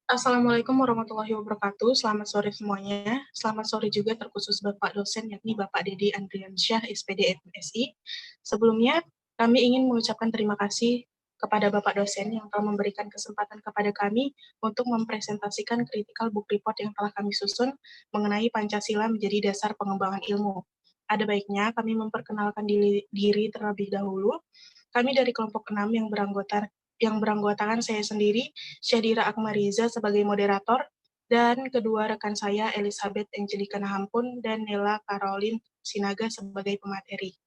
Assalamualaikum warahmatullahi wabarakatuh. Selamat sore semuanya. Selamat sore juga terkhusus Bapak dosen, yakni Bapak Dedi Andriansyah, SPD MSI. Sebelumnya, kami ingin mengucapkan terima kasih kepada Bapak dosen yang telah memberikan kesempatan kepada kami untuk mempresentasikan critical book report yang telah kami susun mengenai Pancasila menjadi dasar pengembangan ilmu. Ada baiknya kami memperkenalkan diri terlebih dahulu. Kami dari kelompok 6 yang beranggotakan saya sendiri, Syadira Akmariza sebagai moderator, dan kedua rekan saya, Elizabeth Angelika Nahampun dan Nela Caroline Sinaga sebagai pemateri.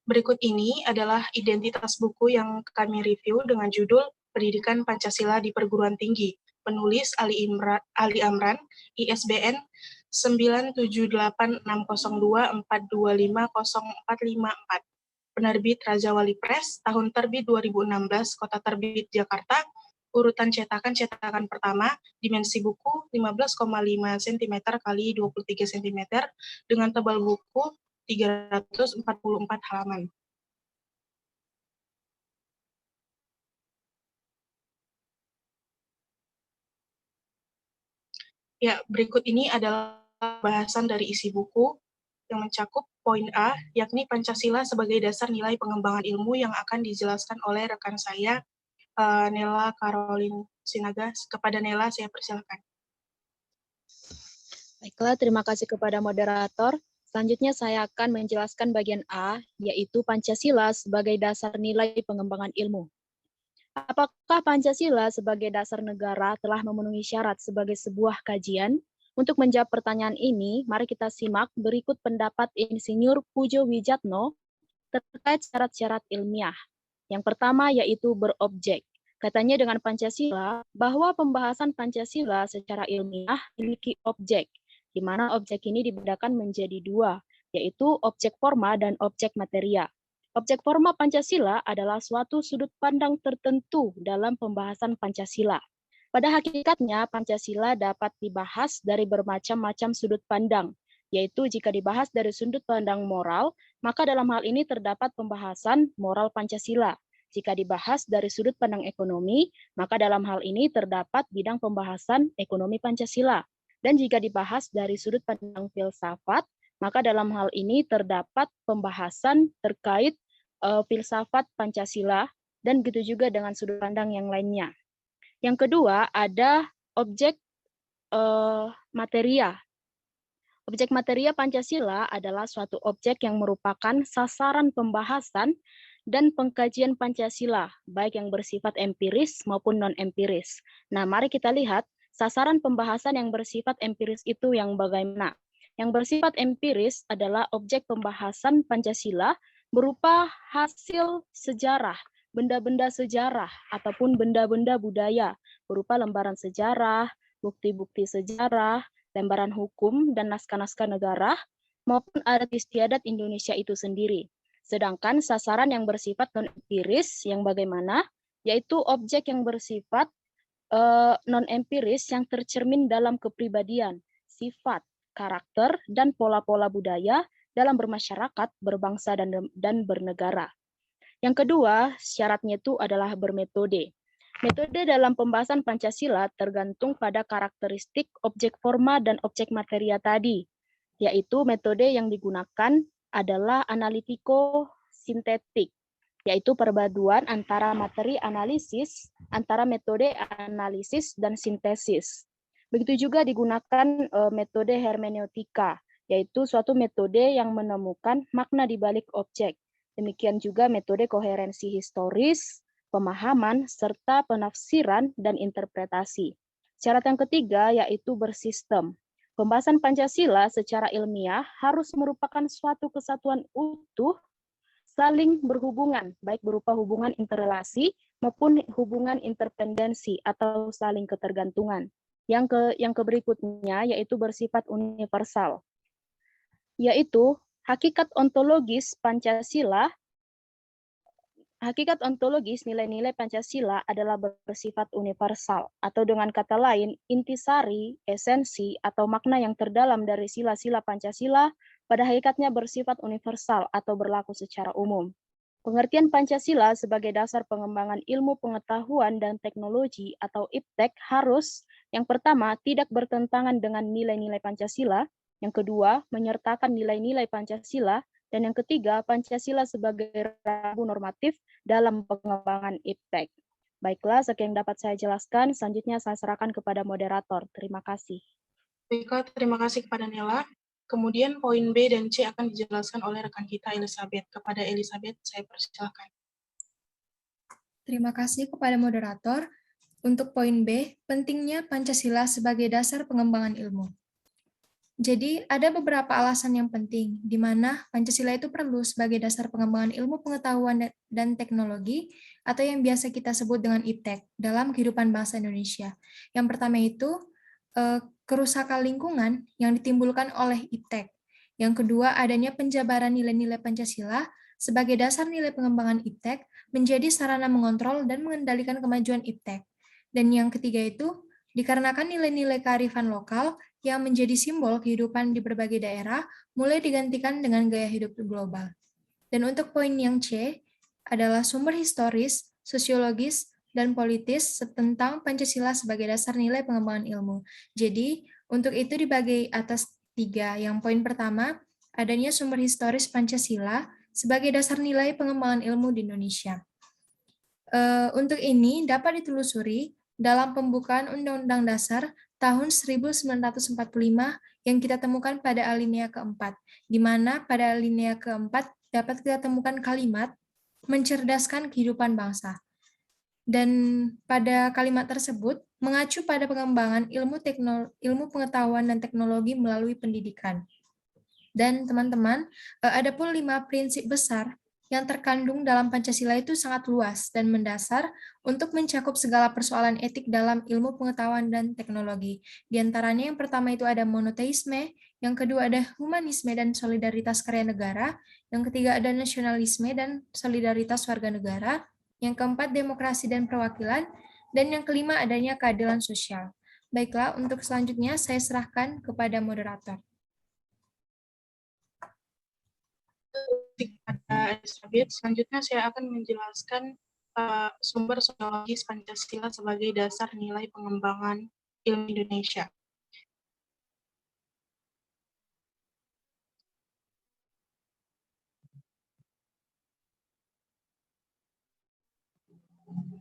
Berikut ini adalah identitas buku yang kami review dengan judul Pendidikan Pancasila di Perguruan Tinggi, penulis Ali Amran, ISBN 9786024250454, penerbit Raja Wali Press, tahun terbit 2016, kota terbit Jakarta, urutan cetakan pertama, dimensi buku 15,5 cm x 23 cm, dengan tebal buku 344 halaman. Ya, berikut ini adalah bahasan dari isi buku yang mencakup poin A, yakni Pancasila sebagai dasar nilai pengembangan ilmu yang akan dijelaskan oleh rekan saya, Nela Caroline Sinaga. Kepada Nela, saya persilakan. Baiklah, terima kasih kepada moderator. Selanjutnya saya akan menjelaskan bagian A, yaitu Pancasila sebagai dasar nilai pengembangan ilmu. Apakah Pancasila sebagai dasar negara telah memenuhi syarat sebagai sebuah kajian? Untuk menjawab pertanyaan ini, mari kita simak berikut pendapat Insinyur Pujo Wijatno terkait syarat-syarat ilmiah. Yang pertama yaitu berobjek. Katanya dengan Pancasila bahwa pembahasan Pancasila secara ilmiah memiliki objek, di mana objek ini dibedakan menjadi dua, yaitu objek forma dan objek materia. Objek forma Pancasila adalah suatu sudut pandang tertentu dalam pembahasan Pancasila. Pada hakikatnya, Pancasila dapat dibahas dari bermacam-macam sudut pandang, yaitu jika dibahas dari sudut pandang moral, maka dalam hal ini terdapat pembahasan moral Pancasila. Jika dibahas dari sudut pandang ekonomi, maka dalam hal ini terdapat bidang pembahasan ekonomi Pancasila. Dan jika dibahas dari sudut pandang filsafat, maka dalam hal ini terdapat pembahasan terkait filsafat Pancasila, dan begitu juga dengan sudut pandang yang lainnya. Yang kedua ada objek materia. Objek materia Pancasila adalah suatu objek yang merupakan sasaran pembahasan dan pengkajian Pancasila, baik yang bersifat empiris maupun non-empiris. Nah, mari kita lihat sasaran pembahasan yang bersifat empiris itu yang bagaimana. Yang bersifat empiris adalah objek pembahasan Pancasila berupa hasil sejarah, benda-benda sejarah, ataupun benda-benda budaya, berupa lembaran sejarah, bukti-bukti sejarah, lembaran hukum, dan naskah-naskah negara, maupun adat istiadat Indonesia itu sendiri. Sedangkan sasaran yang bersifat non-empiris yang bagaimana, yaitu objek yang bersifat non-empiris yang tercermin dalam kepribadian, sifat, karakter, dan pola-pola budaya dalam bermasyarakat, berbangsa, dan bernegara. Yang kedua, syaratnya itu adalah bermetode. Metode dalam pembahasan Pancasila tergantung pada karakteristik objek forma dan objek materia tadi, yaitu metode yang digunakan adalah analitiko-sintetik, yaitu perpaduan antara materi analisis, antara metode analisis dan sintesis. Begitu juga digunakan metode hermeneutika, yaitu suatu metode yang menemukan makna di balik objek. Demikian juga metode koherensi historis, pemahaman, serta penafsiran dan interpretasi. Syarat yang ketiga yaitu bersistem. Pembahasan Pancasila secara ilmiah harus merupakan suatu kesatuan utuh, saling berhubungan, baik berupa hubungan interrelasi maupun hubungan interpendensi atau saling ketergantungan. Yang berikutnya yaitu bersifat universal, yaitu hakikat ontologis Pancasila. Hakikat ontologis nilai-nilai Pancasila adalah bersifat universal, atau dengan kata lain, intisari, esensi, atau makna yang terdalam dari sila-sila Pancasila pada hakikatnya bersifat universal atau berlaku secara umum. Pengertian Pancasila sebagai dasar pengembangan ilmu pengetahuan dan teknologi atau IPTEK harus, yang pertama, tidak bertentangan dengan nilai-nilai Pancasila, yang kedua, menyertakan nilai-nilai Pancasila, dan yang ketiga, Pancasila sebagai rambu normatif dalam pengembangan IPTEK. Baiklah, sekian yang dapat saya jelaskan. Selanjutnya saya serahkan kepada moderator. Terima kasih. Baiklah, terima kasih kepada Nela. Kemudian poin B dan C akan dijelaskan oleh rekan kita Elizabeth. Kepada Elizabeth, saya persilakan. Terima kasih kepada moderator. Untuk poin B, pentingnya Pancasila sebagai dasar pengembangan ilmu. Jadi, ada beberapa alasan yang penting, di mana Pancasila itu perlu sebagai dasar pengembangan ilmu pengetahuan dan teknologi, atau yang biasa kita sebut dengan IPTEK, dalam kehidupan bangsa Indonesia. Yang pertama itu, kerusakan lingkungan yang ditimbulkan oleh IPTEK. Yang kedua, adanya penjabaran nilai-nilai Pancasila sebagai dasar nilai pengembangan IPTEK menjadi sarana mengontrol dan mengendalikan kemajuan IPTEK. Dan yang ketiga itu, dikarenakan nilai-nilai kearifan lokal yang menjadi simbol kehidupan di berbagai daerah mulai digantikan dengan gaya hidup global. Dan untuk poin yang C adalah sumber historis, sosiologis, dan politis tentang Pancasila sebagai dasar nilai pengembangan ilmu. Jadi, untuk itu dibagi atas 3. Yang poin pertama, adanya sumber historis Pancasila sebagai dasar nilai pengembangan ilmu di Indonesia. Untuk ini dapat ditelusuri dalam pembukaan Undang-Undang Dasar tahun 1945 yang kita temukan pada alinea keempat, di mana pada alinea keempat dapat kita temukan kalimat mencerdaskan kehidupan bangsa. Dan pada kalimat tersebut mengacu pada pengembangan ilmu pengetahuan dan teknologi melalui pendidikan. Dan teman-teman, ada pun 5 prinsip besar yang terkandung dalam Pancasila itu sangat luas dan mendasar untuk mencakup segala persoalan etik dalam ilmu pengetahuan dan teknologi. Di antaranya yang pertama itu ada monoteisme, yang kedua ada humanisme dan solidaritas karya negara, yang ketiga ada nasionalisme dan solidaritas warga negara, yang keempat demokrasi dan perwakilan, dan yang kelima adanya keadilan sosial. Baiklah, untuk selanjutnya saya serahkan kepada moderator. Kepada Elizabeth, selanjutnya saya akan menjelaskan sumber sosiologis Pancasila sebagai dasar nilai pengembangan ilmu Indonesia.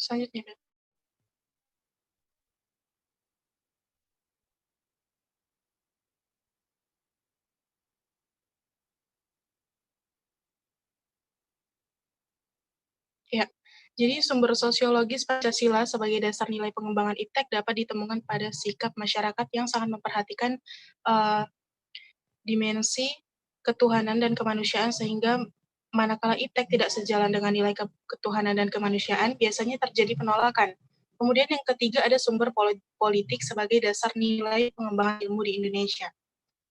Selanjutnya, ya, jadi sumber sosiologis Pancasila sebagai dasar nilai pengembangan IPTEK dapat ditemukan pada sikap masyarakat yang sangat memperhatikan dimensi ketuhanan dan kemanusiaan, sehingga manakala IPTEK tidak sejalan dengan nilai ketuhanan dan kemanusiaan, biasanya terjadi penolakan. Kemudian yang ketiga ada sumber politik sebagai dasar nilai pengembangan ilmu di Indonesia.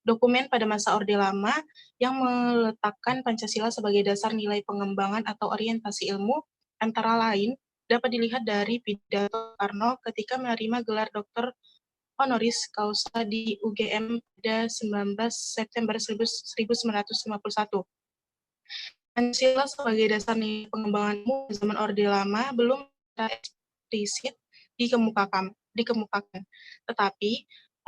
Dokumen pada masa Orde Lama yang meletakkan Pancasila sebagai dasar nilai pengembangan atau orientasi ilmu, antara lain dapat dilihat dari pidato Soekarno ketika menerima gelar doktor honoris causa di UGM pada 19 September 1951. Pancasila sebagai dasar nilai pengembangan ilmu di zaman Orde Lama belum eksplisit dikemukakan, tetapi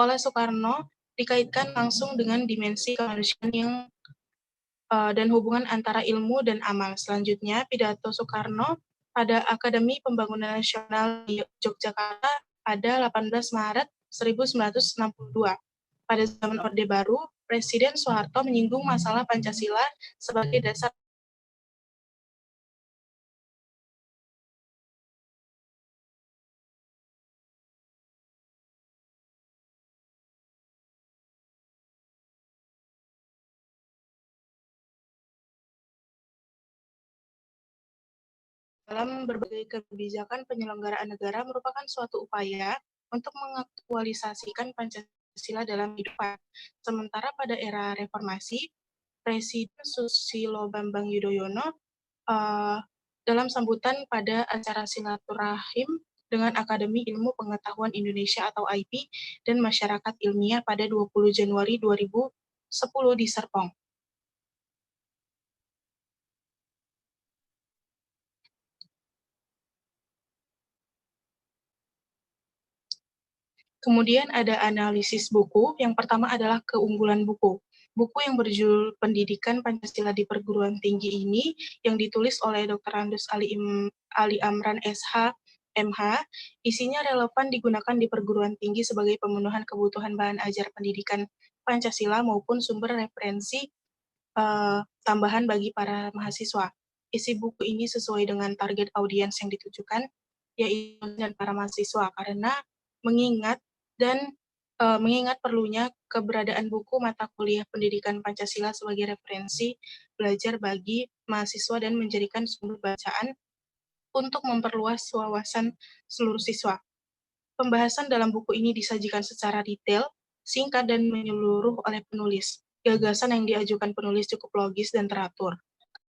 oleh Soekarno dikaitkan langsung dengan dimensi kemanusiaan yang dan hubungan antara ilmu dan amal. Selanjutnya, pidato Soekarno pada Akademi Pembangunan Nasional di Yogyakarta pada 18 Maret 1962. Pada zaman Orde Baru, Presiden Soeharto menyinggung masalah Pancasila sebagai dasar dalam berbagai kebijakan penyelenggaraan negara merupakan suatu upaya untuk mengaktualisasikan Pancasila dalam kehidupan. Sementara pada era reformasi, Presiden Susilo Bambang Yudhoyono dalam sambutan pada acara silaturahim dengan Akademi Ilmu Pengetahuan Indonesia atau IP dan Masyarakat Ilmiah pada 20 Januari 2010 di Serpong. Kemudian ada analisis buku. Yang pertama adalah keunggulan buku. Buku yang berjudul Pendidikan Pancasila di Perguruan Tinggi ini yang ditulis oleh Dr. Andus Ali Amran SH, MH, isinya relevan digunakan di perguruan tinggi sebagai pemenuhan kebutuhan bahan ajar pendidikan Pancasila maupun sumber referensi tambahan bagi para mahasiswa. Isi buku ini sesuai dengan target audiens yang ditujukan, yaitu dan para mahasiswa, karena mengingat mengingat perlunya keberadaan buku mata kuliah pendidikan Pancasila sebagai referensi belajar bagi mahasiswa dan menjadikan sumber bacaan untuk memperluas wawasan seluruh siswa. Pembahasan dalam buku ini disajikan secara detail, singkat, dan menyeluruh oleh penulis. Gagasan yang diajukan penulis cukup logis dan teratur.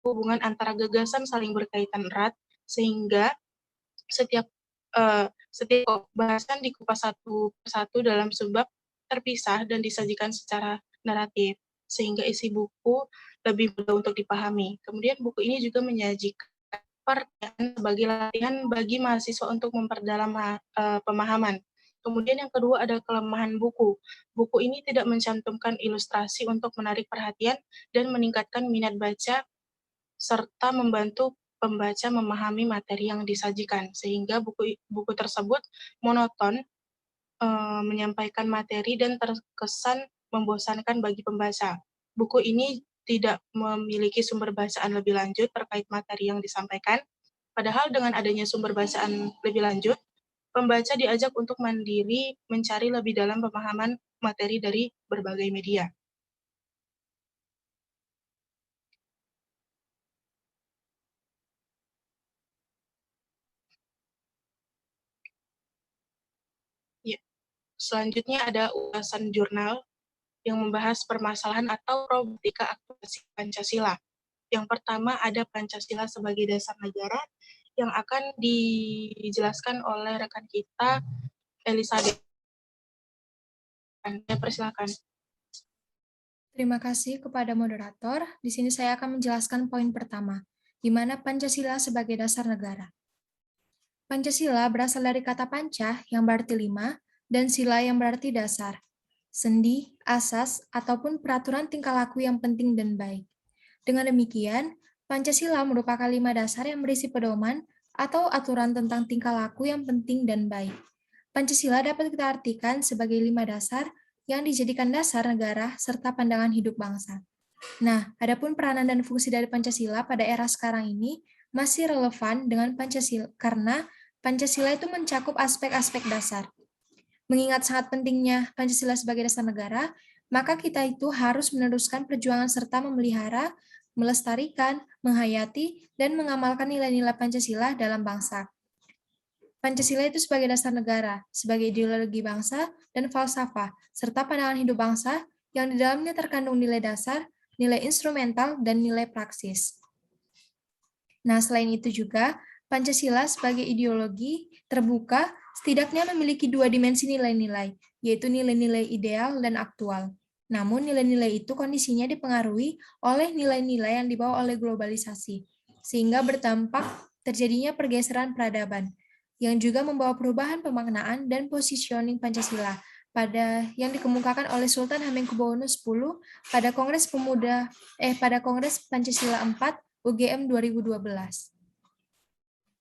Hubungan antara gagasan saling berkaitan erat, sehingga setiap bahasan dikupas satu persatu dalam subbab terpisah dan disajikan secara naratif, sehingga isi buku lebih mudah untuk dipahami. Kemudian buku ini juga menyajikan pertanyaan sebagai latihan bagi mahasiswa untuk memperdalam pemahaman. Kemudian yang kedua ada kelemahan buku. Buku ini tidak mencantumkan ilustrasi untuk menarik perhatian dan meningkatkan minat baca serta membantu pembaca memahami materi yang disajikan, sehingga buku tersebut monoton, menyampaikan materi dan terkesan membosankan bagi pembaca. Buku ini tidak memiliki sumber bacaan lebih lanjut terkait materi yang disampaikan, padahal dengan adanya sumber bacaan lebih lanjut, pembaca diajak untuk mandiri mencari lebih dalam pemahaman materi dari berbagai media. Ya. Selanjutnya ada ulasan jurnal yang membahas permasalahan atau problematika aktuasi Pancasila. Yang pertama ada Pancasila sebagai dasar negara yang akan dijelaskan oleh rekan kita Elizabeth. Anda persilakan. Terima kasih kepada moderator. Di sini saya akan menjelaskan poin pertama, di mana Pancasila sebagai dasar negara. Pancasila berasal dari kata panca yang berarti 5 dan sila yang berarti dasar, sendi, asas, ataupun peraturan tingkah laku yang penting dan baik. Dengan demikian, Pancasila merupakan 5 dasar yang berisi pedoman atau aturan tentang tingkah laku yang penting dan baik. Pancasila dapat kita artikan sebagai 5 dasar yang dijadikan dasar negara serta pandangan hidup bangsa. Nah, adapun peranan dan fungsi dari Pancasila pada era sekarang ini masih relevan dengan Pancasila karena Pancasila itu mencakup aspek-aspek dasar. Mengingat sangat pentingnya Pancasila sebagai dasar negara, maka kita itu harus meneruskan perjuangan serta memelihara, melestarikan, menghayati, dan mengamalkan nilai-nilai Pancasila dalam bangsa. Pancasila itu sebagai dasar negara, sebagai ideologi bangsa dan falsafah, serta pandangan hidup bangsa yang di dalamnya terkandung nilai dasar, nilai instrumental, dan nilai praksis. Nah, selain itu juga, Pancasila sebagai ideologi terbuka setidaknya memiliki 2 dimensi nilai-nilai, yaitu nilai-nilai ideal dan aktual. Namun, nilai-nilai itu kondisinya dipengaruhi oleh nilai-nilai yang dibawa oleh globalisasi, sehingga berdampak terjadinya pergeseran peradaban, yang juga membawa perubahan pemaknaan dan positioning Pancasila pada yang dikemukakan oleh Sultan Hamengkubuwono X pada Kongres Pancasila 4 UGM 2012.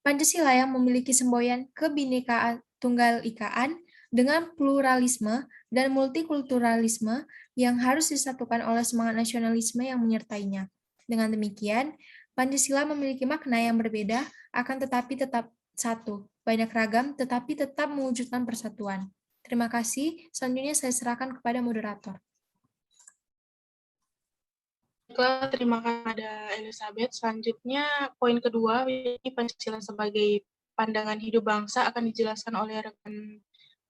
Pancasila yang memiliki semboyan kebinekaan tunggal ikaan dengan pluralisme dan multikulturalisme yang harus disatukan oleh semangat nasionalisme yang menyertainya. Dengan demikian, Pancasila memiliki makna yang berbeda akan tetapi tetap satu, banyak ragam tetapi tetap mewujudkan persatuan. Terima kasih. Selanjutnya saya serahkan kepada moderator. Baiklah, terima kasih kepada Elizabeth. Selanjutnya, poin kedua, ini Pancasila sebagai pandangan hidup bangsa akan dijelaskan oleh rekan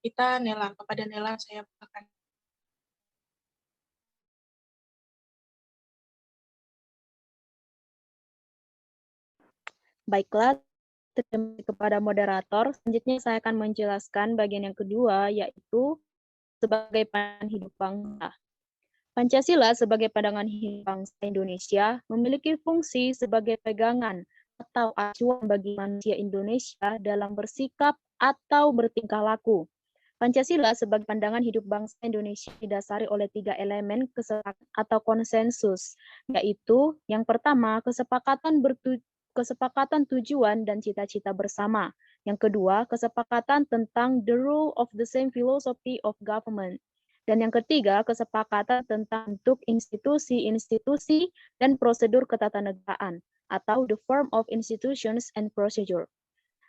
kita, Nela. Kepada Nela, saya akan. Baiklah, terima kasih kepada moderator. Selanjutnya saya akan menjelaskan bagian yang kedua, yaitu sebagai pandangan hidup bangsa. Pancasila sebagai pandangan hidup bangsa Indonesia memiliki fungsi sebagai pegangan atau acuan bagi manusia Indonesia dalam bersikap atau bertingkah laku. Pancasila sebagai pandangan hidup bangsa Indonesia didasari oleh 3 elemen kesepakatan atau konsensus, yaitu yang pertama, kesepakatan tujuan dan cita-cita bersama. Yang kedua, kesepakatan tentang the rule of the same philosophy of government. Dan yang ketiga, kesepakatan tentang bentuk institusi-institusi dan prosedur ketatanegaraan, atau the form of institutions and procedure.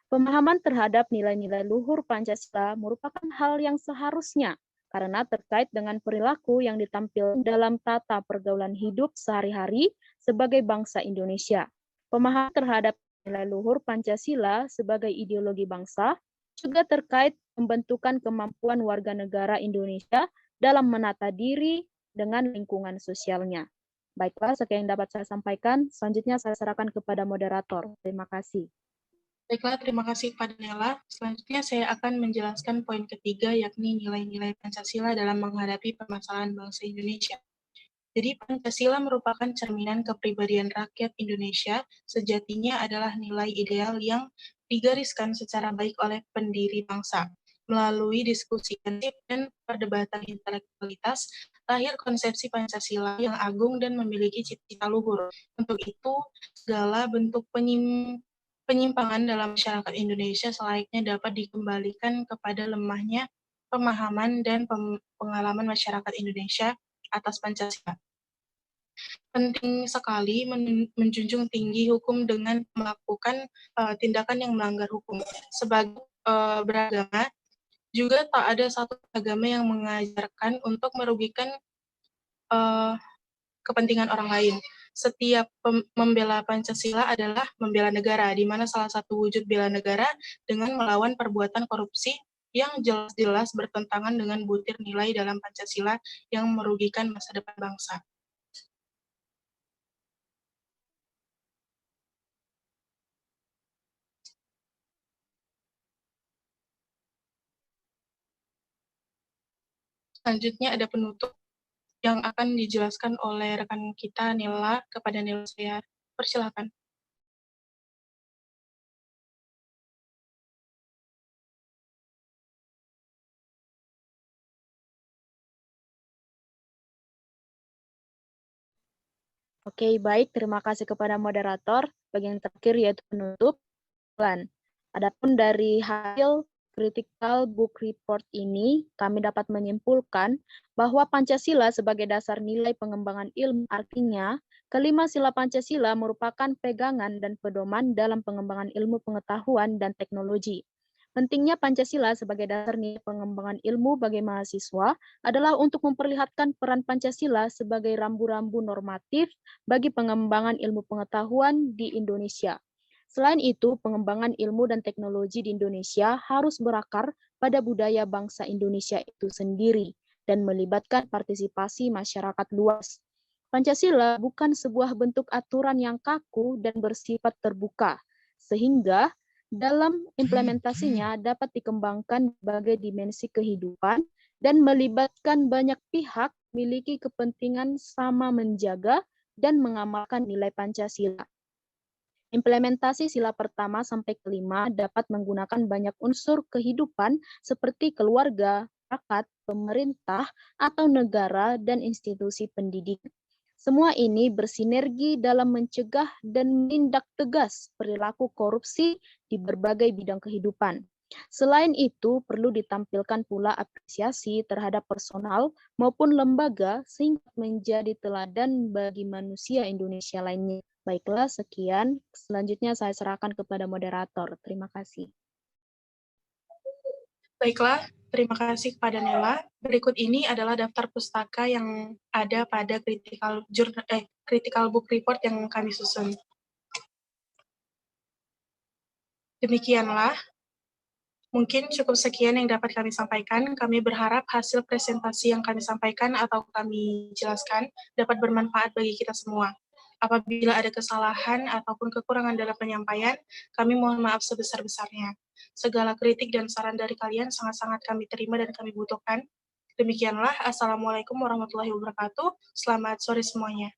Pemahaman terhadap nilai-nilai luhur Pancasila merupakan hal yang seharusnya karena terkait dengan perilaku yang ditampilkan dalam tata pergaulan hidup sehari-hari sebagai bangsa Indonesia. Pemahaman terhadap nilai luhur Pancasila sebagai ideologi bangsa juga terkait pembentukan kemampuan warga negara Indonesia dalam menata diri dengan lingkungan sosialnya. Baiklah, sekian yang dapat saya sampaikan. Selanjutnya saya serahkan kepada moderator. Terima kasih. Baiklah, terima kasih kepada Nela. Selanjutnya saya akan menjelaskan poin ketiga, yakni nilai-nilai Pancasila dalam menghadapi permasalahan bangsa Indonesia. Jadi Pancasila merupakan cerminan kepribadian rakyat Indonesia, sejatinya adalah nilai ideal yang digariskan secara baik oleh pendiri bangsa. Melalui diskusi intensif dan perdebatan intelektualitas, lahir konsepsi Pancasila yang agung dan memiliki cita-cita luhur. Untuk itu, segala bentuk penyimpangan dalam masyarakat Indonesia selayaknya dapat dikembalikan kepada lemahnya pemahaman dan pengalaman masyarakat Indonesia atas Pancasila. Penting sekali menjunjung tinggi hukum dengan melakukan tindakan yang melanggar hukum. Sebagai beragama, juga tak ada satu agama yang mengajarkan untuk merugikan kepentingan orang lain. Setiap membela Pancasila adalah membela negara, di mana salah satu wujud bela negara dengan melawan perbuatan korupsi yang jelas-jelas bertentangan dengan butir nilai dalam Pancasila yang merugikan masa depan bangsa. Selanjutnya ada penutup yang akan dijelaskan oleh rekan kita Nela. Kepada Nela saya persilakan. Oke, baik. Terima kasih kepada moderator. Bagian terakhir yaitu penutup. Adapun dari hasil Critical Book Report ini, kami dapat menyimpulkan bahwa Pancasila sebagai dasar nilai pengembangan ilmu artinya, kelima sila Pancasila merupakan pegangan dan pedoman dalam pengembangan ilmu pengetahuan dan teknologi. Pentingnya Pancasila sebagai dasar nilai pengembangan ilmu bagi mahasiswa adalah untuk memperlihatkan peran Pancasila sebagai rambu-rambu normatif bagi pengembangan ilmu pengetahuan di Indonesia. Selain itu, pengembangan ilmu dan teknologi di Indonesia harus berakar pada budaya bangsa Indonesia itu sendiri dan melibatkan partisipasi masyarakat luas. Pancasila bukan sebuah bentuk aturan yang kaku dan bersifat terbuka, sehingga dalam implementasinya dapat dikembangkan sebagai dimensi kehidupan dan melibatkan banyak pihak memiliki kepentingan sama menjaga dan mengamalkan nilai Pancasila. Implementasi sila pertama sampai kelima dapat menggunakan banyak unsur kehidupan seperti keluarga, masyarakat, pemerintah, atau negara dan institusi pendidikan. Semua ini bersinergi dalam mencegah dan menindak tegas perilaku korupsi di berbagai bidang kehidupan. Selain itu, perlu ditampilkan pula apresiasi terhadap personal maupun lembaga sehingga menjadi teladan bagi manusia Indonesia lainnya. Baiklah, sekian. Selanjutnya saya serahkan kepada moderator. Terima kasih. Baiklah, terima kasih kepada Nela. Berikut ini adalah daftar pustaka yang ada pada Critical Book Report yang kami susun. Demikianlah, mungkin cukup sekian yang dapat kami sampaikan. Kami berharap hasil presentasi yang kami sampaikan atau kami jelaskan dapat bermanfaat bagi kita semua. Apabila ada kesalahan ataupun kekurangan dalam penyampaian, kami mohon maaf sebesar-besarnya. Segala kritik dan saran dari kalian sangat-sangat kami terima dan kami butuhkan. Demikianlah, Assalamualaikum warahmatullahi wabarakatuh. Selamat sore semuanya.